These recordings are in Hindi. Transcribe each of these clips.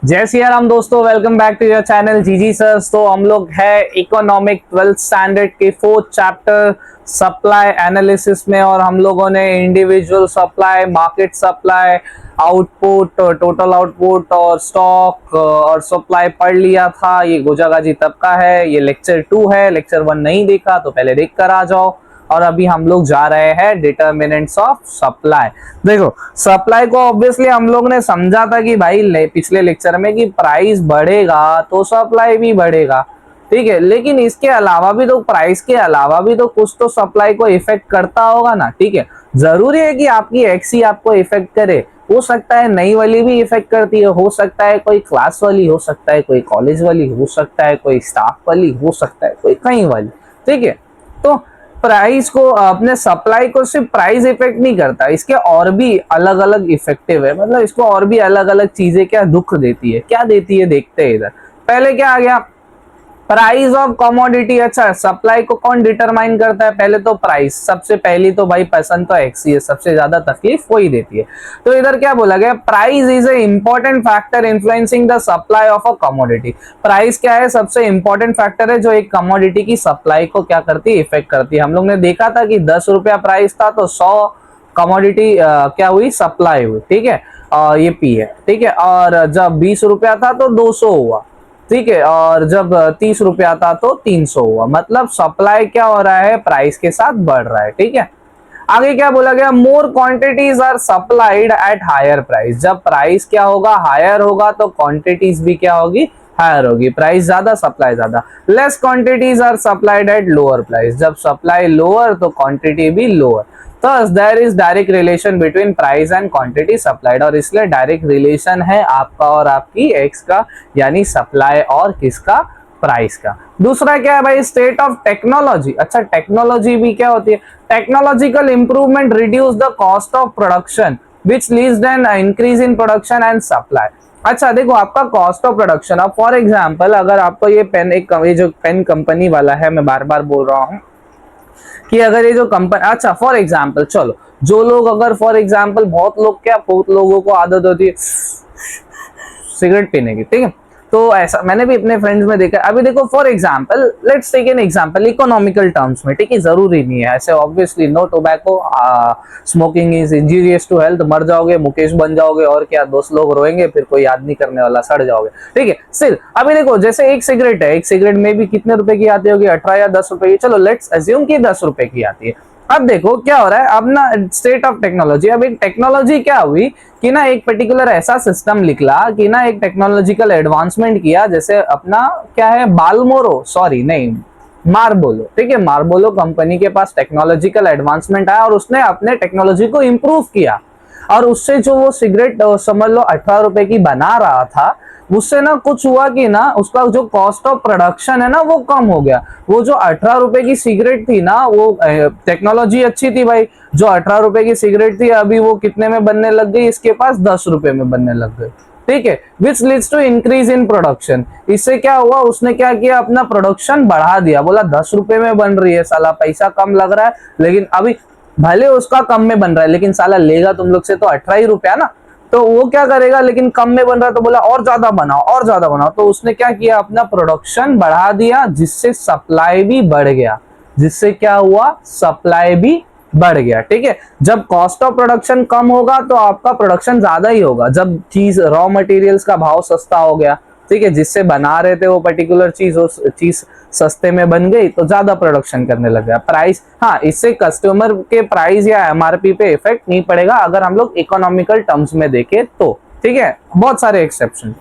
जय सिया राम दोस्तों, welcome back to your channel GG sirs. तो हम लोग है इकोनॉमिक 12th स्टैंडर्ड के 4th चैप्टर सप्लाई एनालिसिस में, और हम लोगों ने individual supply, market supply, output, total output और स्टॉक और सप्लाई पढ़ लिया था। ये गोजागाजी तब का है, ये लेक्चर 2 है। लेक्चर 1 नहीं देखा तो पहले देख कर आ जाओ। और अभी हम लोग जा रहे हैं डिटर्मिनेंट्स ऑफ सप्लाई। देखो, सप्लाई को ऑब्वियसली हम लोग ने समझा था कि भाई पिछले लेक्चर में कि प्राइस बढ़ेगा तो सप्लाई भी बढ़ेगा, ठीक है। लेकिन इसके अलावा भी तो, प्राइस के अलावा भी तो कुछ तो सप्लाई को इफेक्ट करता होगा ना, ठीक है। जरूरी है कि आपकी एक्सी आपको इफेक्ट करे, हो सकता है नई वाली भी इफेक्ट करती है, हो सकता है कोई क्लास वाली, हो सकता है कोई कॉलेज वाली, हो सकता है कोई स्टाफ वाली, हो सकता है कोई कहीं वाली, ठीक है। तो प्राइस को, अपने सप्लाई को सिर्फ प्राइस इफेक्ट नहीं करता, इसके और भी अलग अलग इफेक्टिव है, मतलब इसको और भी अलग अलग चीजें क्या दुख देती है, क्या देती है देखते हैं इधर। पहले क्या आ गया, प्राइस ऑफ कमोडिटी। अच्छा, सप्लाई को कौन डिटरमाइन करता है? पहले तो प्राइस, सबसे पहली तो भाई पसंद तो एक्स ही है, सबसे ज्यादा तकलीफ वही देती है। तो इधर क्या बोला गया, price is a important factor influencing the supply of a commodity. Price क्या है? सबसे इंपॉर्टेंट फैक्टर है जो एक कमोडिटी की सप्लाई को क्या करती है, इफेक्ट करती है। हम लोग ने देखा था कि 10 रुपया प्राइस था तो 100 कमोडिटी क्या हुई, सप्लाई हुई, ठीक है। ये पी है, ठीक है। और जब 20 रुपया था तो 200 हुआ, ठीक है। और जब 30 रुपया था तो 300 हुआ। मतलब सप्लाई क्या हो रहा है, प्राइस के साथ बढ़ रहा है, ठीक है। आगे क्या बोला गया, more quantities are supplied at higher price. जब प्राइस क्या होगा, हायर होगा, तो क्वांटिटीज भी क्या होगी, हायर होगी। प्राइस ज्यादा, सप्लाई ज्यादा। Less quantities are supplied at lower price. जब सप्लाई लोअर तो क्वांटिटी भी lower. Thus, there is direct relation between price and quantity supplied, और इसलिए डायरेक्ट रिलेशन है आपका और आपकी एक्स का, यानी सप्लाई और किसका, प्राइस का। दूसरा क्या है भाई, स्टेट ऑफ टेक्नोलॉजी। अच्छा, टेक्नोलॉजी भी क्या होती है, technological improvement reduce the cost of production which leads N increase in production and supply. अच्छा देखो, आपका कॉस्ट ऑफ प्रोडक्शन, अब फॉर एग्जाम्पल अगर आपको ये पेन, ये जो पेन कंपनी वाला है, मैं बार बार बोल रहा हूँ कि अगर ये जो कंपनी, अच्छा फॉर एग्जाम्पल, चलो जो लोग, अगर फॉर एग्जाम्पल बहुत लोग, क्या बहुत लोगों को आदत होती है सिगरेट पीने की, ठीक है। तो ऐसा मैंने भी अपने फ्रेंड्स में देखा। अभी देखो for example, let's take an example economical terms में, ठीक है। जरूरी नहीं है ऐसे, obviously no tobacco, smoking is injurious to health, मर जाओगे, मुकेश बन जाओगे, और क्या 10 लोग रोएंगे, फिर कोई याद नहीं करने वाला, सड़ जाओगे, ठीक है। सिर्फ अभी देखो, जैसे एक सिगरेट है, एक सिगरेट में भी कितने रुपए की आती होगी, 18 या 10 रुपए की, चलो लेट्स अज्यूम कि 10 रुपए की आती है। अब देखो क्या हो रहा है, अब ना स्टेट ऑफ टेक्नोलॉजी, अब एक टेक्नोलॉजी क्या हुई कि ना एक पर्टिकुलर ऐसा सिस्टम निकला कि ना एक टेक्नोलॉजिकल एडवांसमेंट किया, जैसे अपना क्या है, बालमोरो, सॉरी नहीं, मार्बोलो, ठीक है। मार्बोलो कंपनी के पास टेक्नोलॉजिकल एडवांसमेंट आया और उसने अपने टेक्नोलॉजी को इंप्रूव किया, और उससे जो वो सिगरेट समझ लो 18 रुपए की बना रहा था, उससे ना कुछ हुआ कि ना उसका जो कॉस्ट ऑफ प्रोडक्शन है ना वो कम हो गया। वो जो 18 रुपए की सिगरेट थी ना, वो टेक्नोलॉजी अच्छी थी भाई, जो 18 रुपए की सिगरेट थी अभी वो कितने में बनने लग गई, इसके पास 10 रुपए में बनने लग गई, ठीक है। Which leads to increase in production. इससे क्या हुआ, उसने क्या किया, अपना प्रोडक्शन बढ़ा दिया, बोला 10 रुपए में बन रही है, साला पैसा कम लग रहा है, लेकिन अभी भले उसका कम में बन रहा है, लेकिन साला लेगा तुम लोग से तो 18 ही रुपया ना, तो वो क्या करेगा, लेकिन कम में बन रहा है तो बोला और ज्यादा बनाओ, और ज्यादा बनाओ। तो उसने क्या किया, अपना प्रोडक्शन बढ़ा दिया, जिससे सप्लाई भी बढ़ गया, जिससे क्या हुआ, सप्लाई भी बढ़ गया, ठीक है। जब कॉस्ट ऑफ प्रोडक्शन कम होगा तो आपका प्रोडक्शन ज्यादा ही होगा। जब चीज, रॉ मटेरियल्स का भाव सस्ता हो गया, ठीक है, जिससे बना रहे थे वो पर्टिकुलर चीज, उस चीज सस्ते में बन गई तो ज्यादा प्रोडक्शन करने लग गया। प्राइस, हाँ, इससे कस्टमर के प्राइस या एमआरपी पे इफेक्ट नहीं पड़ेगा अगर हम लोग इकोनॉमिकल टर्म्स में देखें तो, ठीक है। बहुत सारे एक्सेप्शन।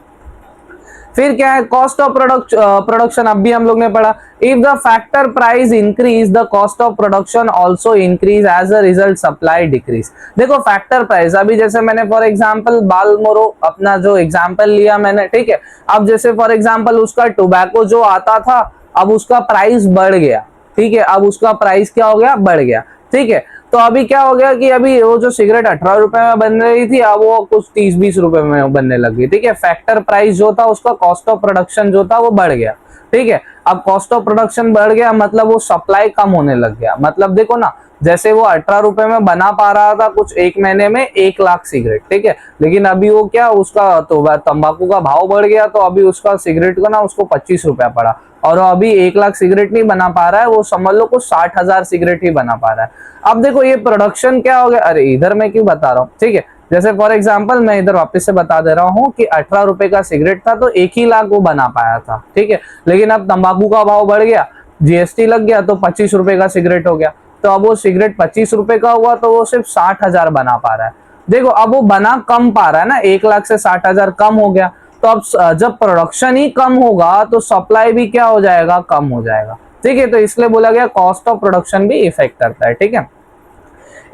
फिर क्या है, कॉस्ट ऑफ प्रोडक्शन, अब भी हम लोग ने पढ़ा, if the factor price increase the cost of production also increase, as a result supply decrease. देखो फैक्टर प्राइस, अभी जैसे मैंने फॉर एग्जांपल बालमोरो अपना जो एग्जांपल लिया मैंने, ठीक है। अब जैसे फॉर एग्जांपल उसका टोबैको जो आता था, अब उसका प्राइस बढ़ गया, ठीक है। अब उसका प्राइस क्या हो गया, बढ़ गया, ठीक है। तो अभी क्या हो गया कि अभी वो जो सिगरेट 18 रुपए में बन रही थी, अब वो कुछ 30-20 रुपए में बनने लगी, ठीक है। फैक्टर प्राइस जो था उसका, कॉस्ट ऑफ प्रोडक्शन जो था वो बढ़ गया, ठीक है। अब कॉस्ट ऑफ प्रोडक्शन बढ़ गया मतलब वो सप्लाई कम होने लग गया। मतलब देखो ना, जैसे वो 18 रुपए में बना पा रहा था कुछ एक महीने में 1 लाख सिगरेट, ठीक है, लेकिन अभी वो क्या उसका तो तंबाकू का भाव बढ़ गया तो अभी उसका सिगरेट का ना उसको 25 रुपया पड़ा, और अभी 1 लाख सिगरेट नहीं बना पा रहा है, वो समझ लो कुछ 60,000 सिगरेट ही बना पा रहा है। अब देखो ये प्रोडक्शन क्या हो गया, अरे इधर मैं क्यों बता रहा हूँ, ठीक है, जैसे फॉर एग्जांपल मैं इधर वापस से बता दे रहा हूँ कि 18 रुपए का सिगरेट था तो 1 ही लाख वो बना पाया था, ठीक है, लेकिन अब तंबाकू का भाव बढ़ गया, जीएसटी लग गया तो 25 रुपए का सिगरेट हो गया, तो अब वो सिगरेट 25 रुपए का हुआ तो वो सिर्फ 60,000 बना पा रहा है। देखो अब वो बना कम पा रहा है ना, 1 लाख से 60,000 कम हो गया, तो अब जब प्रोडक्शन ही कम होगा तो सप्लाई भी क्या हो जाएगा, कम हो जाएगा, ठीक है, तो इसलिए बोला गया कॉस्ट ऑफ प्रोडक्शन भी इफेक्ट करता है, ठीक है।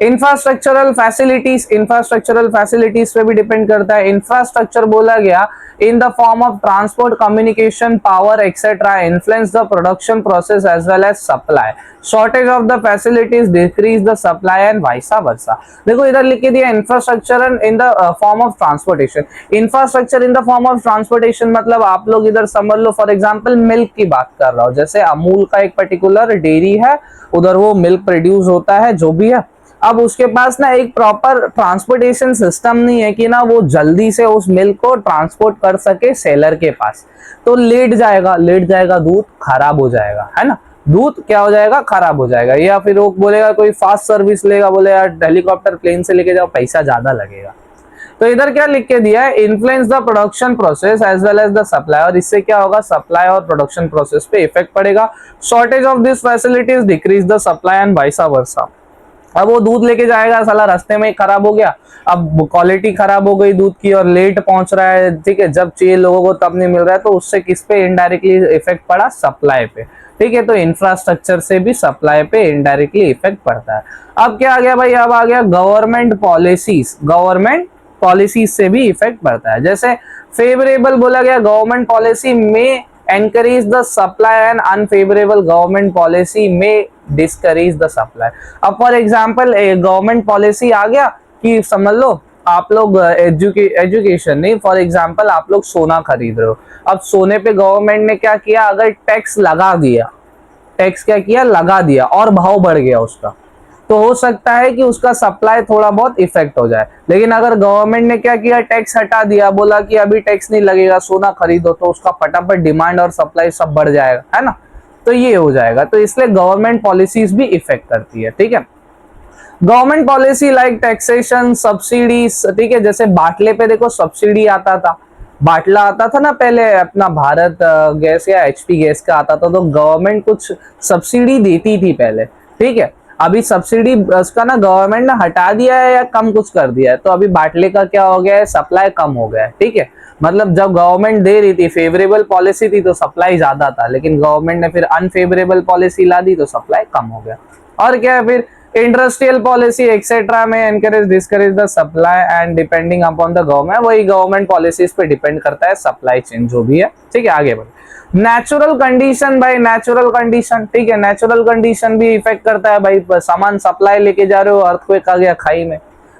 इंफ्रास्ट्रक्चरल फैसिलिटीज पे भी डिपेंड करता है। इंफ्रास्ट्रक्चर बोला गया in the form of transport, communication, power etcetera influence the production process as well as supply. Shortage of the facilities decrease the supply and vice versa. देखो इधर लिख के दिया infrastructure in the form of transportation. Infrastructure in the form of transportation मतलब आप लोग इधर समझ लो, फॉर एग्जाम्पल मिल्क की बात कर रहा हूँ, जैसे अमूल का एक पर्टिकुलर डेयरी है, उधर वो मिल्क प्रोड्यूस होता है जो भी है, अब उसके पास ना एक प्रॉपर ट्रांसपोर्टेशन सिस्टम नहीं है कि ना वो जल्दी से उस मिल्क को ट्रांसपोर्ट कर सके सेलर के पास, तो लेट जाएगा दूध खराब हो जाएगा, है ना, दूध क्या हो जाएगा, खराब हो जाएगा, या फिर वो बोलेगा कोई फास्ट सर्विस लेगा, बोले यार हेलीकॉप्टर प्लेन से लेके जाओ पैसा ज्यादा लगेगा। तो इधर क्या लिख के दिया है, influence the production process as well as the supply, और इससे क्या होगा, सप्लाई और प्रोडक्शन प्रोसेस पे इफेक्ट पड़ेगा। Shortage of this facilities decrease the supply and vice versa. अब वो दूध लेके जाएगा, साला रास्ते में ही खराब हो गया, अब क्वालिटी खराब हो गई दूध की और लेट पहुंच रहा है, ठीक है, जब चाहिए लोगों को तब नहीं मिल रहा है, तो उससे किस पे इनडायरेक्टली इफेक्ट पड़ा, सप्लाई पे, ठीक है, तो इंफ्रास्ट्रक्चर से भी सप्लाई पे इनडायरेक्टली इफेक्ट पड़ता है। अब क्या आ गया भाई, अब आ गया गवर्नमेंट पॉलिसीज से भी इफेक्ट पड़ता है। जैसे फेवरेबल बोला गया, गवर्नमेंट पॉलिसी में encourage the supply and unfavorable government policy may discourage the supply। अब फॉर एग्जाम्पल गवर्नमेंट पॉलिसी आ गया कि समझ लो आप लोग एजुकेशन नहीं, फॉर एग्जाम्पल आप लोग सोना खरीद रहे हो, अब सोने पे गवर्नमेंट ने क्या किया, अगर टैक्स लगा दिया, टैक्स क्या किया, लगा दिया और भाव बढ़ गया उसका, तो हो सकता है कि उसका सप्लाई थोड़ा बहुत इफेक्ट हो जाए। लेकिन अगर गवर्नमेंट ने क्या किया, टैक्स हटा दिया, बोला कि अभी टैक्स नहीं लगेगा, सोना खरीदो, तो उसका फटाफट डिमांड और सप्लाई सब बढ़ जाएगा, है ना, तो ये हो जाएगा। तो इसलिए गवर्नमेंट पॉलिसीज भी इफेक्ट करती है, ठीक है। Government policy like taxation, subsidies, ठीक है, जैसे बाटले पे देखो सब्सिडी आता था, बाटला आता था ना पहले अपना भारत गैस या एचपी गैस का आता था, तो गवर्नमेंट कुछ सब्सिडी देती थी पहले, ठीक है, अभी सब्सिडी उसका ना गवर्नमेंट ने हटा दिया है या कम कुछ कर दिया है, तो अभी बाटले का क्या हो गया है, सप्लाई कम हो गया है, ठीक है, मतलब जब गवर्नमेंट दे रही थी, फेवरेबल पॉलिसी थी तो सप्लाई ज्यादा था, लेकिन गवर्नमेंट ने फिर अनफेवरेबल पॉलिसी ला दी तो सप्लाई कम हो गया। और क्या है फिर, इंडस्ट्रियल पॉलिसी एक्सेट्रा में encourage discourage the supply and depending upon the government, वही गवर्नमेंट पॉलिसीज पे डिपेंड करता है सप्लाई चेन जो भी है, ठीक है। आगे बढ़े, नेचुरल कंडीशन भाई, नेचुरल कंडीशन, ठीक है, नेचुरल कंडीशन भी इफेक्ट करता है भाई, सामान सप्लाई लेके जा रहे हो, अर्थक्वेक आ गया खाई में,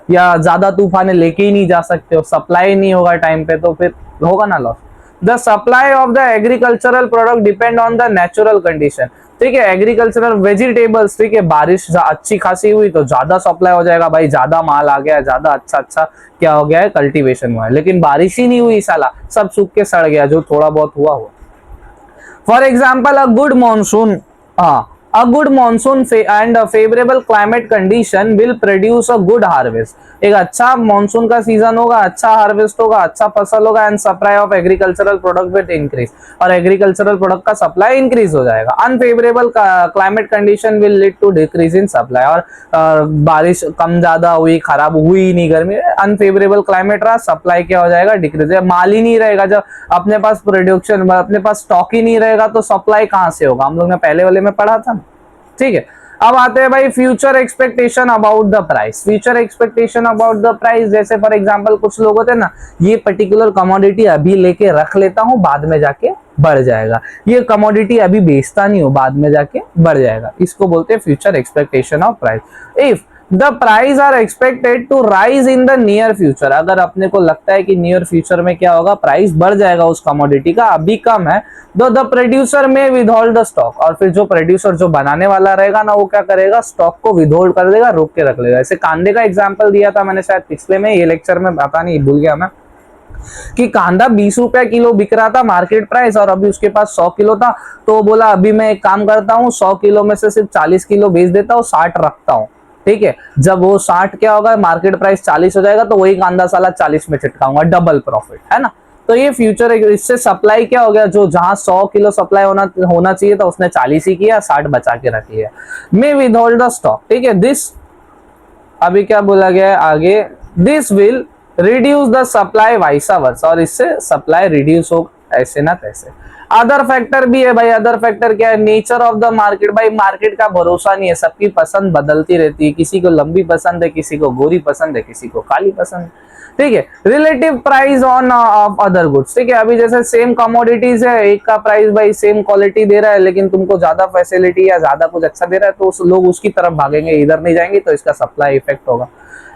या ज्यादा तूफान लेके ही नहीं जा सकते हो, सप्लाई नहीं होगा टाइम पे, तो फिर होगा ना loss. The supply of the agricultural product depend on the natural condition, ठीक है, एग्रीकल्चरल वेजिटेबल्स, ठीक है, बारिश अच्छी खासी हुई तो ज्यादा सप्लाई हो जाएगा भाई, ज्यादा माल आ गया, ज्यादा अच्छा क्या हो गया है, कल्टीवेशन हुआ है, लेकिन बारिश ही नहीं हुई, साला सब सूख के सड़ गया, जो थोड़ा बहुत हुआ। For example, a good monsoon, a good monsoon and a favorable climate condition will produce a good harvest। एक अच्छा मानसून का सीजन होगा, अच्छा हार्वेस्ट होगा, अच्छा फसल होगा, and supply of agricultural product will increase, और एग्रीकल्चरल प्रोडक्ट का सप्लाई इंक्रीज हो जाएगा। Unfavourable climate condition will lead to decrease in supply, और बारिश कम ज्यादा हुई, खराब हुई नहीं, गर्मी, अनफेवरेबल क्लाइमेट रहा, सप्लाई क्या हो जाएगा, डिक्रीज, माल ही नहीं रहेगा, जब अपने पास प्रोडक्शन, अपने पास स्टॉक ही नहीं रहेगा तो सप्लाई कहां से होगा, हम लोग ने पहले वाले में पढ़ा था, ठीक है। अब आते हैं भाई future expectation about the price, future expectation about the price, जैसे फॉर एग्जांपल कुछ लोग होते हैं ना, ये पर्टिकुलर कमोडिटी अभी लेके रख लेता हूं, बाद में जाके बढ़ जाएगा, ये कमोडिटी अभी बेचता नहीं हो, बाद में जाके बढ़ जाएगा, इसको बोलते हैं future expectation of price. If the price are expected to rise in the near future. अगर अपने को लगता है कि नियर फ्यूचर में क्या होगा, प्राइस बढ़ जाएगा उस कमोडिटी का, अभी कम है, तो द प्रोड्यूसर में विदहोल्ड द स्टॉक। और फिर जो प्रोड्यूसर जो बनाने वाला रहेगा ना, वो क्या करेगा, स्टॉक को विदहोल्ड कर देगा, रोक के रख लेगा। ऐसे कांदे का एग्जाम्पल दिया था मैंने शायद पिछले में, ये लेक्चर में पता नहीं, भूल गया मैं, कि कांदा 20 रुपए किलो बिक रहा था मार्केट प्राइस, और अभी उसके पास 100 किलो था, तो वो बोला अभी मैं एक काम करता हूँ, 100 किलो में से सिर्फ 40 किलो बेच देता हूँ, 60 रखता हूँ। ठीक है, जब वो 60 क्या होगा, मार्केट प्राइस 40 हो जाएगा, तो वही कांदा साला 40 में चिटकाऊंगा, डबल प्रॉफिट, है ना। तो ये फ्यूचर, इससे सप्लाई क्या हो गया, जो जहां 100 किलो सप्लाई होना चाहिए था, उसने 40 ही किया, 60 बचा के रख लिया। May withhold the stock. ठीक है, दिस, अभी क्या बोला गया है आगे, this will reduce the supply vice versa, और इससे सप्लाई रिड्यूस हो ऐसे ना तैसे। अदर फैक्टर भी है भाई, अदर फैक्टर क्या है, नेचर ऑफ द मार्केट। भाई मार्केट का भरोसा नहीं है, सबकी पसंद बदलती रहती है, किसी को लंबी पसंद है, किसी को गोरी पसंद है, किसी को काली पसंद है। ठीक है, relative price on off other goods. ठीक है, अभी जैसे सेम कमोडिटीज है, एक का प्राइस भाई सेम क्वालिटी दे रहा है, लेकिन तुमको ज्यादा फैसिलिटी या ज्यादा कुछ अच्छा दे रहा है, तो लोग उसकी तरफ भागेंगे, इधर नहीं जाएंगे, तो इसका सप्लाई इफेक्ट होगा।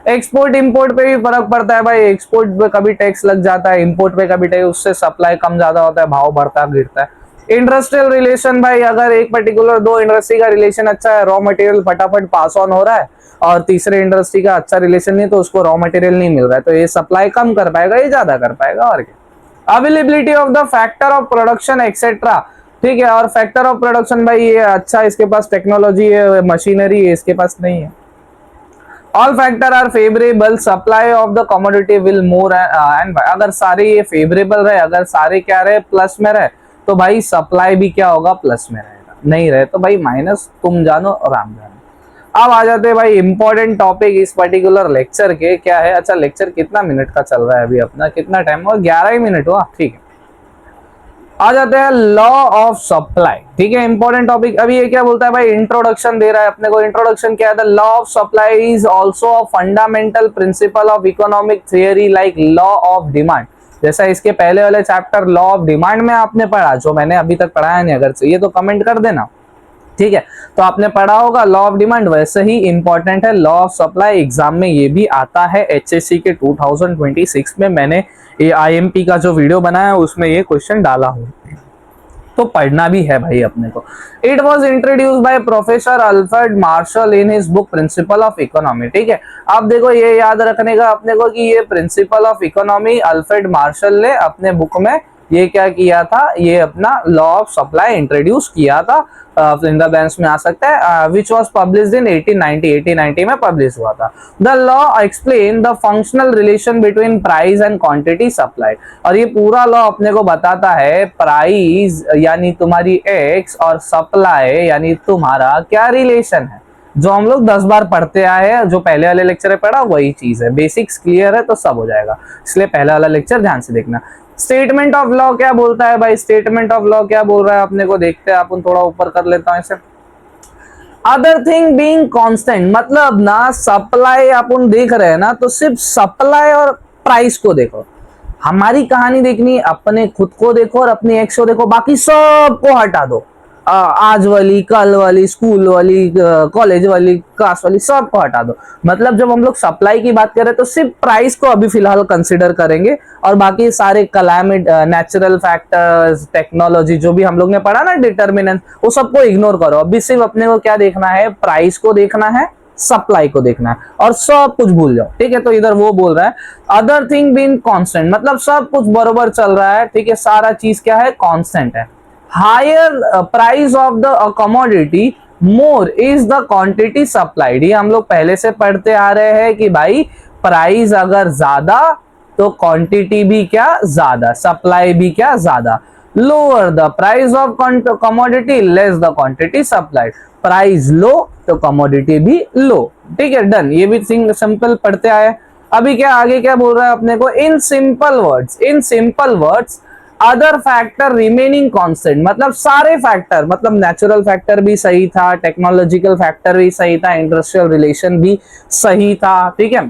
एक्सपोर्ट इंपोर्ट पे भी फर्क पड़ता है भाई, एक्सपोर्ट पे कभी टैक्स लग जाता है, इंपोर्ट पे कभी टैक्स, उससे सप्लाई कम ज्यादा होता है, भाव बढ़ता गिरता है। इंडस्ट्रियल रिलेशन भाई, अगर एक पर्टिकुलर दो इंडस्ट्री का रिलेशन अच्छा है, रॉ मटेरियल फटाफट पास ऑन हो रहा है, और तीसरे इंडस्ट्री का अच्छा रिलेशन नहीं, तो उसको रॉ मटेरियल नहीं मिल रहा है, तो ये सप्लाई कम कर पाएगा, ये ज्यादा कर पाएगा, और क्या। Availability of the factor of production etcetera. ठीक है, और फैक्टर ऑफ प्रोडक्शन भाई ये अच्छा, इसके पास टेक्नोलॉजी है, मशीनरी है, इसके पास नहीं है। All factor are favourable, supply of the commodity will more and, अगर सारे ये फेवरेबल रहे, अगर सारे क्या रहे, प्लस में रहे, तो भाई सप्लाई भी क्या होगा, प्लस में रहेगा, नहीं रहे तो भाई माइनस, तुम जानो राम जानो। अब आ जाते हैं भाई इंपॉर्टेंट टॉपिक इस पर्टिकुलर लेक्चर के, क्या है, अच्छा लेक्चर कितना मिनट का चल रहा है अभी अपना, कितना टाइम हुआ, 11 ही मिनट हुआ, ठीक है। आ जाते हैं लॉ ऑफ सप्लाई। ठीक है, इंपॉर्टेंट टॉपिक। अभी ये क्या बोलता है भाई, इंट्रोडक्शन दे रहा है अपने को। इंट्रोडक्शन क्या है, the law of supply is also a fundamental principle of economic theory like law of demand. जैसा इसके पहले वाले चैप्टर लॉ ऑफ डिमांड में आपने पढ़ा, जो मैंने अभी तक पढ़ाया नहीं, अगर चाहिए तो कमेंट कर देना। ठीक है, तो आपने पढ़ा होगा लॉ ऑफ डिमांड, वैसे ही इंपॉर्टेंट है लॉ ऑफ सप्लाई। एग्जाम में ये भी आता है, एचएससी के 2026 में मैंने ये आईएमपी का जो वीडियो बनाया है उसमें ये क्वेश्चन डाला हूं, तो पढ़ना भी है भाई अपने को। It was introduce by professor Alfred Marshall in his book principle of economy. ठीक है, अब देखो ये याद रखने का अपने को कि ये principle of economy Alfred Marshall ने अपने बुक में ये क्या किया था, ये अपना लॉ ऑफ सप्लाई इंट्रोड्यूस किया था। इन द बैंक्स में आ सकता है, विच वॉज पब्लिश्ड इन 1890 में पब्लिश हुआ था। The law explain the functional relation between price and quantity supply. और ये पूरा लॉ अपने को बताता है प्राइस यानी तुम्हारी एक्स और सप्लाई यानी तुम्हारा क्या रिलेशन है, जो हम लोग 10 बार पढ़ते आए हैं, जो पहले वाले लेक्चर में पढ़ा वही चीज है। बेसिक्स क्लियर है तो सब हो जाएगा, इसलिए पहला वाला लेक्चर ध्यान से देखना। स्टेटमेंट ऑफ लॉ क्या बोलता है भाई, स्टेटमेंट ऑफ लॉ क्या बोल रहा है अपने को देखते हैं, अपन थोड़ा ऊपर कर लेता हूं इसे। अदर थिंग बीइंग कांस्टेंट, मतलब ना सप्लाई अपन देख रहे हैं ना, तो सिर्फ सप्लाई और प्राइस को देखो। हमारी कहानी देखनी, अपने खुद को देखो और अपनी एक्स को देखो, बाकी सबको हटा दो। आज वाली, कल वाली, स्कूल वाली, कॉलेज वाली, क्लास वाली, सबको हटा दो। मतलब जब हम लोग सप्लाई की बात करें तो सिर्फ प्राइस को अभी फिलहाल कंसिडर करेंगे, और बाकी सारे क्लाइमेट, नेचुरल फैक्टर्स, टेक्नोलॉजी, जो भी हम लोग ने पढ़ा ना डिटर्मिनेंट, वो सबको इग्नोर करो। अभी सिर्फ अपने को क्या देखना है, प्राइस को देखना है, सप्लाई को देखना है, और सब कुछ भूल जाओ। ठीक है, तो इधर वो बोल रहा है अदर थिंग बीइंग कांस्टेंट, मतलब सब कुछ बराबर चल रहा है। ठीक है, सारा चीज क्या है, कांस्टेंट है। Higher price of the commodity more is the quantity supplied. ये हम लोग पहले से पढ़ते आ रहे हैं कि भाई प्राइस अगर ज्यादा तो क्वांटिटी भी क्या ज्यादा, सप्लाई भी क्या ज्यादा। Lower the price of commodity less the quantity supplied, price low तो कमोडिटी भी लो। ठीक है, डन, ये भी सिंपल पढ़ते आए। अभी क्या आगे क्या बोल रहा है अपने को, in simple words other factor remaining constant, मतलब सारे फैक्टर, मतलब नेचुरल फैक्टर भी सही था, टेक्नोलॉजिकल फैक्टर भी सही था, इंडस्ट्रियल रिलेशन भी सही था, ठीक है,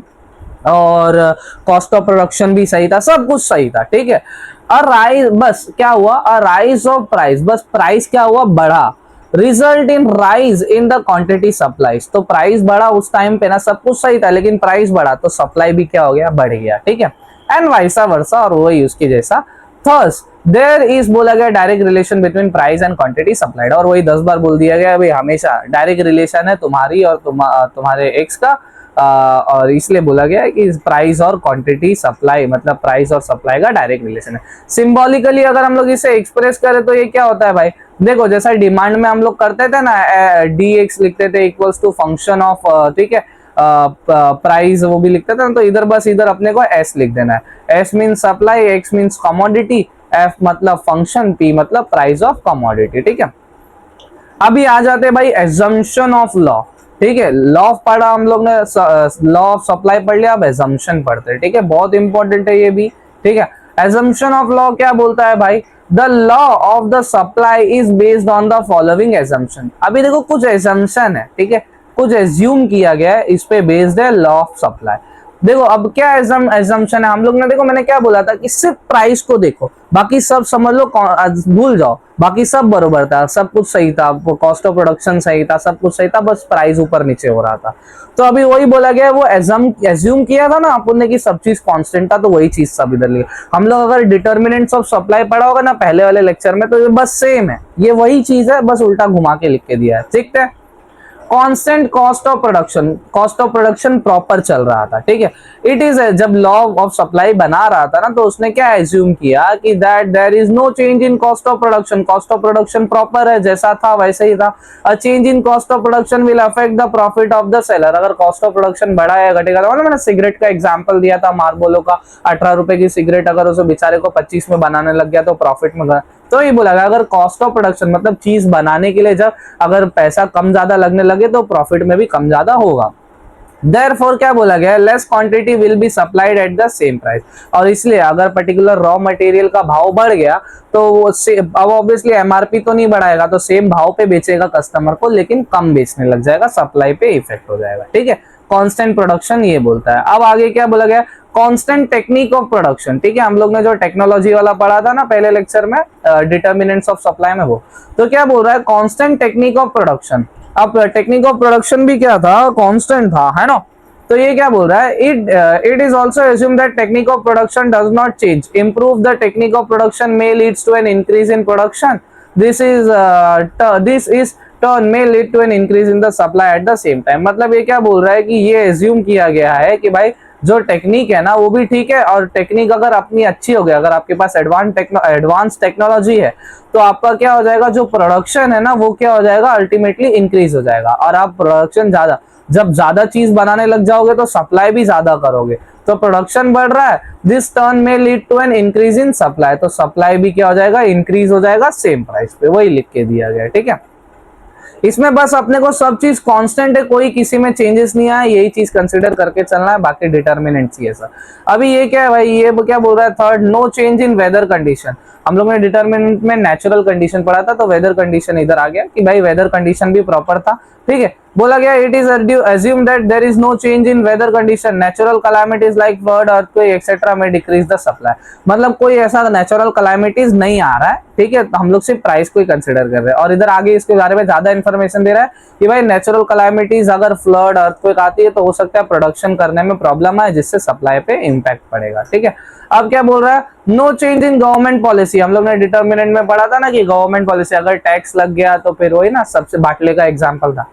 और कॉस्ट ऑफ प्रोडक्शन भी सही था, सब कुछ सही था। ठीक है, राइज, बस क्या हुआ, राइज ऑफ प्राइस, बस प्राइस क्या हुआ, बढ़ा। Result in rise in the quantity supplies. तो प्राइस बढ़ा उस टाइम पे ना, सब कुछ सही था लेकिन प्राइस बढ़ा तो सप्लाई भी क्या हो गया, बढ़ गया, ठीक है, एंड वाइसा वर्सा, और वही उसके जैसा। थर्स देयर इज बोला गया direct relation between price and quantity supplied, और वही 10 बार बोल दिया गया भाई हमेशा डायरेक्ट रिलेशन है तुम्हारी और तुम्हारे एक्स का, और इसलिए बोला गया है कि प्राइस और क्वांटिटी सप्लाई मतलब प्राइस और सप्लाई का डायरेक्ट रिलेशन है। सिंबॉलिकली अगर हम लोग इसे एक्सप्रेस करें तो ये क्या होता है भाई, देखो जैसा डिमांड में हम लोग करते थे ना, डी एक्स लिखते थे इक्वल्स टू फंक्शन ऑफ, ठीक है, प्राइस वो भी लिखते थे ना, तो इधर बस इधर अपने को एस लिख देना है। S mean supply, x mean commodity, F मतलब फंक्शन, पी मतलब प्राइस ऑफ कमोडिटी, ठीक है। अभी आ जाते हैं भाई एजम्पशन ऑफ लॉ, ठीक है, लॉ पढ़ा हम लोग ने, लॉ ऑफ सप्लाई पढ़ लिया, अब एजम्पशन पढ़ते हैं, ठीक है, बहुत इंपॉर्टेंट है ये भी, ठीक है। एजम्पशन ऑफ लॉ क्या बोलता है भाई, the law of the supply is based on the following assumption. अभी देखो कुछ एजम्पशन है, ठीक है, कुछ एज्यूम किया गया है, इस पे बेस्ड है लॉ ऑफ सप्लाई। देखो अब क्या एजम्पशन है हम लोग ने, देखो मैंने क्या बोला था कि सिर्फ प्राइस को देखो, बाकी सब समझ लो, भूल जाओ, बाकी सब बरोबर था, सब कुछ सही था, कॉस्ट ऑफ प्रोडक्शन सही था, सब कुछ सही था, बस प्राइस ऊपर नीचे हो रहा था। तो अभी वही बोला गया है, वो एज्यूम किया था ना अपन ने कि सब चीज कांस्टेंट था, तो वही चीज सब इधर लिखा। हम लोग अगर डिटर्मिनेंट्स ऑफ सप्लाई पढ़ा होगा ना पहले वाले लेक्चर में, तो ये बस सेम है, ये वही चीज है, बस उल्टा घुमा के लिख के दिया है, ठीक है। Constant cost of production proper चल रहा था, ठीक है। इट इज जब लॉ ऑफ सप्लाई बना रहा था ना, तो उसने क्या एज्यूम किया कि that there is no change in cost of production proper है, जैसा था वैसे ही था। A change in cost of production will affect the profit of the seller. अगर कॉस्ट ऑफ प्रोडक्शन बढ़ा या घटेगा, तो मैंने सिगरेट का एग्जांपल दिया था, मार्बोलो का 18 रुपए की सिगरेट अगर उसे बेचारे को 25 में बनाने लग गया तो प्रॉफिट में गया। तो ये बोला गया अगर कॉस्ट ऑफ प्रोडक्शन मतलब चीज बनाने के लिए जब अगर पैसा कम ज्यादा लगने लगे तो प्रॉफिट में भी कम ज्यादा होगा। Therefore क्या बोला गया, less quantity will be supplied eight the same price. और इसलिए अगर पर्टिकुलर रॉ मटेरियल का भाव बढ़ गया तो वो अब ऑब्वियसली एमआरपी तो नहीं बढ़ाएगा, तो सेम भाव पे बेचेगा कस्टमर को, लेकिन कम बेचने लग जाएगा, सप्लाई पे इफेक्ट हो जाएगा, ठीक है। कांस्टेंट प्रोडक्शन ये बोलता है। अब आगे क्या बोला गया, कांस्टेंट टेक्निक ऑफ प्रोडक्शन, ठीक है, हम लोग ने जो टेक्नोलॉजी वाला पढ़ा था ना पहले लेक्चर में, डिटर्मिनेंट्स ऑफ सप्लाई में, वो तो क्या बोल रहा है, कांस्टेंट टेक्निक ऑफ प्रोडक्शन। अब टेक्निक ऑफ प्रोडक्शन भी क्या था, कांस्टेंट था, है ना। तो ये क्या बोल रहा है, it is also assume that technique of production does not change, improve the technique of production may leads to an increase in production, this is turn में lead to an increase in the supply at the same time. मतलब ये क्या बोल रहा है कि ये एज्यूम किया गया है कि भाई जो टेक्निक है ना वो भी ठीक है, और टेक्निक अगर अपनी अच्छी हो गई, अगर आपके पास एडवांस टेक्नोलॉजी है, तो आपका क्या हो जाएगा, जो प्रोडक्शन है ना वो क्या हो जाएगा, अल्टीमेटली इंक्रीज हो जाएगा। और आप प्रोडक्शन जब ज्यादा चीज बनाने लग जाओगे तो सप्लाई भी ज्यादा करोगे, तो प्रोडक्शन बढ़ रहा है, दिस टर्न में lead to an increase in supply, तो सप्लाई भी क्या हो जाएगा, इंक्रीज हो जाएगा सेम प्राइस पे, वही लिख के दिया गया, ठीक है। इसमें बस अपने को सब चीज कांस्टेंट है, कोई किसी में चेंजेस नहीं आया, यही चीज कंसीडर करके चलना है, बाकी डिटर्मिनेंट्स ये सब। अभी ये क्या है भाई, ये क्या बोल रहा है, third, no change in weather condition. हम लोग ने डिटर्मिनेंट में नेचुरल कंडीशन पढ़ा था, तो वेदर कंडीशन इधर आ गया कि भाई वेदर कंडीशन भी प्रॉपर था, ठीक है। बोला गया it is assumed that there is no change in weather condition, natural calamities like flood, earthquake etc may decrease the supply। मतलब कोई ऐसा नेचुरल कैलामिटीज नहीं आ रहा है, ठीक है, तो हम लोग सिर्फ प्राइस को ही कंसीडर कर रहे हैं। और इधर आगे इसके बारे में ज्यादा इन्फॉर्मेशन दे रहा है कि भाई नेचुरल कैलामिटीज अगर फ्लड अर्थक्वेक आती है तो हो सकता है प्रोडक्शन करने में प्रॉब्लम आए, जिससे सप्लाई पे इम्पैक्ट पड़ेगा, ठीक है। अब क्या बोल रहा है, no change in government policy. हम लोग ने डिटर्मिनेंट में पढ़ा था ना कि गवर्नमेंट पॉलिसी अगर टैक्स लग गया तो फिर वही ना, सबसे बाटले का एग्जाम्पल था।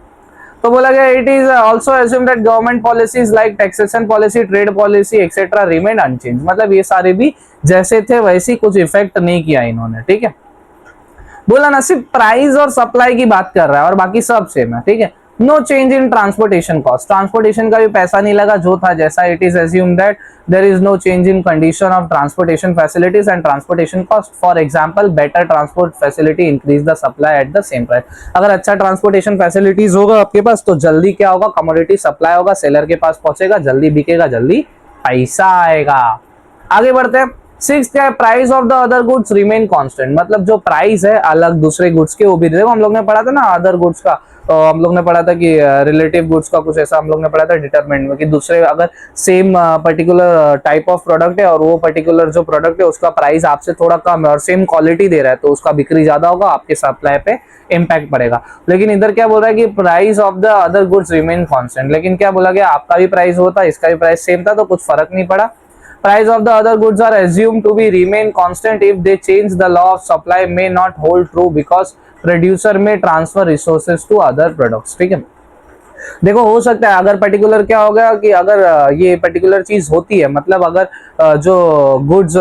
तो बोला गया it is also assume that government policies like taxation policy, trade policy etcetera remain unchange. मतलब ये सारे भी जैसे थे वैसे कुछ इफेक्ट नहीं किया इन्होंने, ठीक है। बोला ना सिर्फ प्राइस और सप्लाई की बात कर रहा है और बाकी सब सेम है, ठीक है। No change in transportation cost, transportation का भी पैसा नहीं लगा, जो था जैसा। It is assume that there is no change in condition of transportation facilities and transportation cost. For example better transport facility increase the supply at the same price. अगर अच्छा ट्रांसपोर्टेशन फैसिलिटीज होगा आपके पास तो जल्दी क्या होगा, कमोडिटी सप्लाई होगा, सेलर के पास पहुंचेगा, जल्दी बिकेगा, जल्दी पैसा आएगा। आगे बढ़ते हैं। सिक्स क्या है, price of the other goods remain constant, मतलब जो प्राइस है अलग दूसरे गुड्स के वो भी, देखो हम लोग ने पढ़ा था ना अदर गुड्स का, तो हम लोग ने पढ़ा था कि रिलेटिव गुड्स का कुछ ऐसा हम लोग ने पढ़ा था डिटरमिनेंट में, कि दूसरे अगर same particular type of product है और वो पर्टिकुलर जो प्रोडक्ट है उसका प्राइस आपसे थोड़ा कम है और सेम क्वालिटी दे रहा है तो उसका बिक्री ज्यादा होगा, आपके सप्लाई पे इम्पैक्ट पड़ेगा। लेकिन इधर क्या बोल रहा है कि price of the other goods remain constant, लेकिन क्या बोला गया आपका भी प्राइस होता इसका भी प्राइस सेम था तो कुछ फर्क नहीं पड़ा। Price of the other goods are assumed to be remain constant if they change, the law of supply may not hold true because producer may transfer resources to other products। ठीक है, देखो हो सकता है अगर पर्टिकुलर क्या होगा कि अगर ये पर्टिकुलर चीज होती है, मतलब अगर जो गुड्स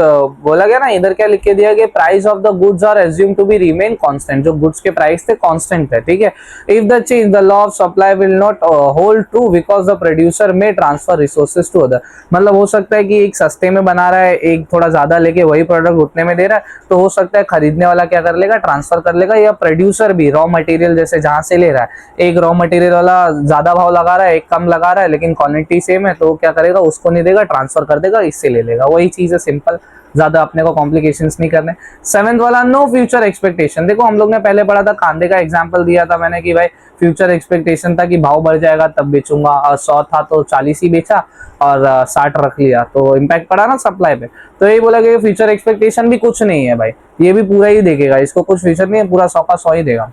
बोला गया ना, इधर क्या लिख के दिया गया, price of the goods are assume to be remain constant, जो गुड्स के प्राइस थे कांस्टेंट है, ठीक है। If the change, the law of supply will not hold true because the producer में ट्रांसफर रिसोर्सेज टू अदर, मतलब हो सकता है कि एक सस्ते में बना रहा है, एक थोड़ा ज्यादा लेके वही प्रोडक्ट उतने में दे रहा है, तो हो सकता है खरीदने वाला क्या कर लेगा, ट्रांसफर कर लेगा, या प्रोड्यूसर भी रॉ मटेरियल जैसे जहां से ले रहा है, एक रॉ मटेरियल वाला ज्यादा भाव लगा रहा है, एक कम लगा रहा है, लेकिन क्वांटिटी सेम है, तो क्या करेगा, उसको नहीं देगा, ट्रांसफर कर देगा, इससे ले लेगा, वही चीज है, सिंपल, ज्यादा अपने को कॉम्प्लिकेशंस नहीं करने। सेवेंथ वाला, नो फ्यूचर एक्सपेक्टेशन, देखो हम लोग ने पहले पढ़ा था, कांदे का एग्जांपल दिया था मैंने कि भाई फ्यूचर एक्सपेक्टेशन था कि भाव बढ़ जाएगा तब बेचूंगा, और 100 था तो 40 ही बेचा और 60 रख लिया, तो इम्पैक्ट पड़ा ना सप्लाई पे। तो यही बोला कि फ्यूचर एक्सपेक्टेशन भी कुछ नहीं है भाई, ये भी पूरा ही देखेगा, इसको कुछ फ्यूचर नहीं है, पूरा 100 का 100 ही देगा।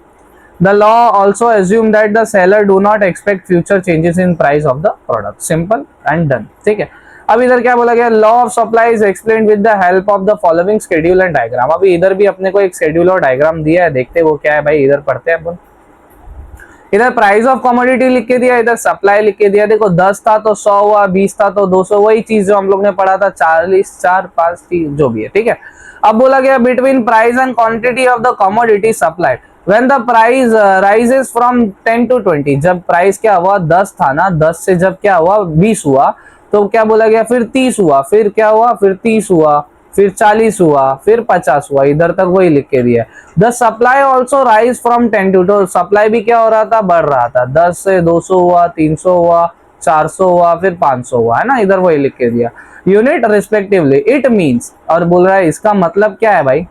The law also assume that the seller do not expect future changes in price of the product, simple and done, ठीक है। अब इधर क्या बोला गया, law of supply is explained with the help of the following schedule and diagram. अभी इधर भी अपने को एक शेड्यूल और डायग्राम दिया है, देखते हैं वो क्या है भाई, इधर पढ़ते हैं अपन। इधर प्राइस ऑफ कमोडिटी लिख के दिया, इधर सप्लाई लिख के दिया, देखो 10 था तो 100 हुआ, 20 था तो 200, वही चीज जो हम लोग ने पढ़ा था, 40 4 5 30 जो भी है, ठीक है। अब बोला गया between price and quantity of the commodity supplied when the price rises from 10 to 20, जब प्राइस क्या हुआ, 10 था ना, 10 से जब क्या हुआ 20 हुआ, तो क्या बोला गया, फिर 30 हुआ, फिर क्या हुआ, फिर 30 हुआ, फिर 40 हुआ, फिर 50 हुआ, इधर तक वही लिख के दिया। The supply also rise from 10 to, तो सप्लाई भी क्या हो रहा था, बढ़ रहा था, 10 से 200 हुआ, 300 हुआ, 400 हुआ, फिर 500 हुआ, है ना, इधर वही लिख के दिया, यूनिट रिस्पेक्टिवली। इट मीन्स, और बोल रहा है इसका मतलब क्या है भाई,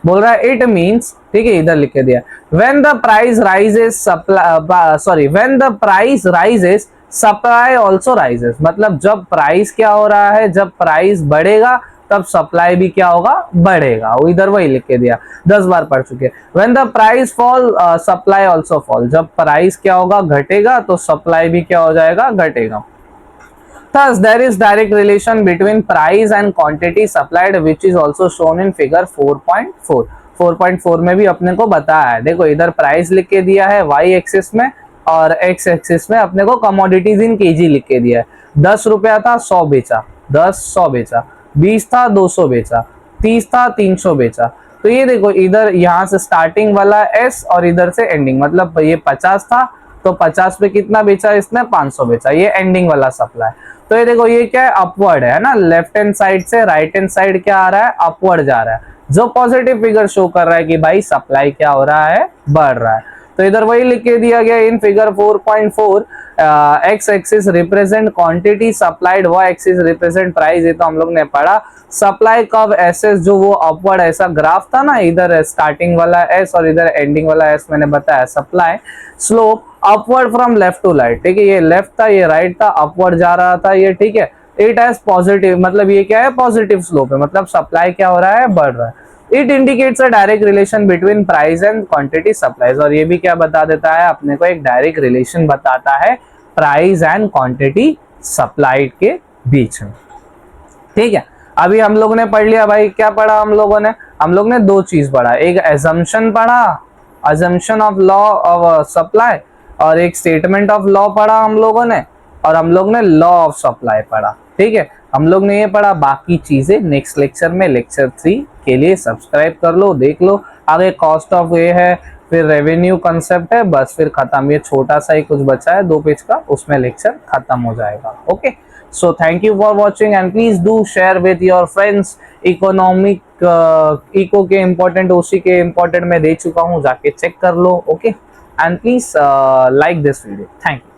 बोल रहा है इट मीन्स, ठीक है, इधर लिख के दिया, when the price rises supply, when the price rises supply also rises, मतलब जब प्राइस क्या हो रहा है, जब प्राइस बढ़ेगा तब सप्लाई भी क्या होगा, बढ़ेगा, वो इधर वही लिख के दिया, 10 बार पढ़ चुके। When the price fall supply also fall, जब प्राइस क्या होगा, घटेगा, तो सप्लाई भी क्या हो जाएगा, घटेगा। Thus, there is direct relation between price and quantity supplied, which is also shown in figure 4.4। 4.4 में भी अपने को बताया है, देखो इधर प्राइस लिख के दिया है y एक्सिस में, और x एक्सिस में अपने को कमोडिटीज इन केजी लिख के दिया है। 10 रुपया था 100 बेचा, 10 100 बेचा, 20 था 200 बेचा, 30 था 300 बेचा, तो ये देखो इधर यहाँ से स्टार्टिंग वाला s और इधर से एंडिंग, मतलब ये 50 था तो 50 पे कितना बेचा इसने, 500 बेचा, ये एंडिंग वाला सप्लाई। तो ये देखो ये क्या है, अपवर्ड है ना, लेफ्ट हैंड साइड से राइट हैंड साइड क्या आ रहा है, अपवर्ड जा रहा है, जो पॉजिटिव फिगर शो कर रहा है कि भाई सप्लाई क्या हो रहा है, बढ़ रहा है। तो इधर वही लिख के दिया गया in figure 4.4, x axis represent quantity supplied, y axis represent price, ये तो हम लोग ने पढ़ा। सप्लाई कर्व एसएस, जो वो अपवर्ड ऐसा ग्राफ था ना, इधर स्टार्टिंग वाला एस और इधर एंडिंग वाला एस, मैंने बताया supply slope upward from left to right, ठीक है, ये लेफ्ट था ये राइट था, अपवर्ड जा रहा था ये, ठीक है। इट हैज पॉजिटिव, मतलब ये क्या है, पॉजिटिव स्लोप है, मतलब सप्लाई क्या हो रहा है, बढ़ रहा है। It indicates a direct relation between price and quantity supplies, और ये भी क्या बता देता है अपने को, एक डायरेक्ट रिलेशन बताता है प्राइस एंड क्वांटिटी सप्लाइड के बीच में, ठीक है। अभी हम लोगों ने पढ़ लिया भाई, क्या पढ़ा हम लोगों ने, हम लोग ने दो चीज पढ़ा, एक एजम्पशन पढ़ा, assumption of law of supply, और एक स्टेटमेंट ऑफ लॉ पढ़ा हम लोगों ने, और हम लोग ने लॉ ऑफ सप्लाई पढ़ा, ठीक है। हम लोग ने ये पढ़ा, बाकी चीजें नेक्स्ट लेक्चर में, लेक्चर 3 के लिए सब्सक्राइब कर लो, देख लो। आगे कॉस्ट ऑफ ये है, फिर रेवेन्यू कंसेप्ट है, बस फिर खत्म, ये छोटा सा ही कुछ बचा है 2 पेज का, उसमें लेक्चर खत्म हो जाएगा। Okay, so thank you for watching and please do share with your friends. Economic eco के इम्पोर्टेंट, ओसी के इम्पोर्टेंट मैं दे चुका हूँ, जाके चेक कर लो। Okay, and please like this video. Thank you.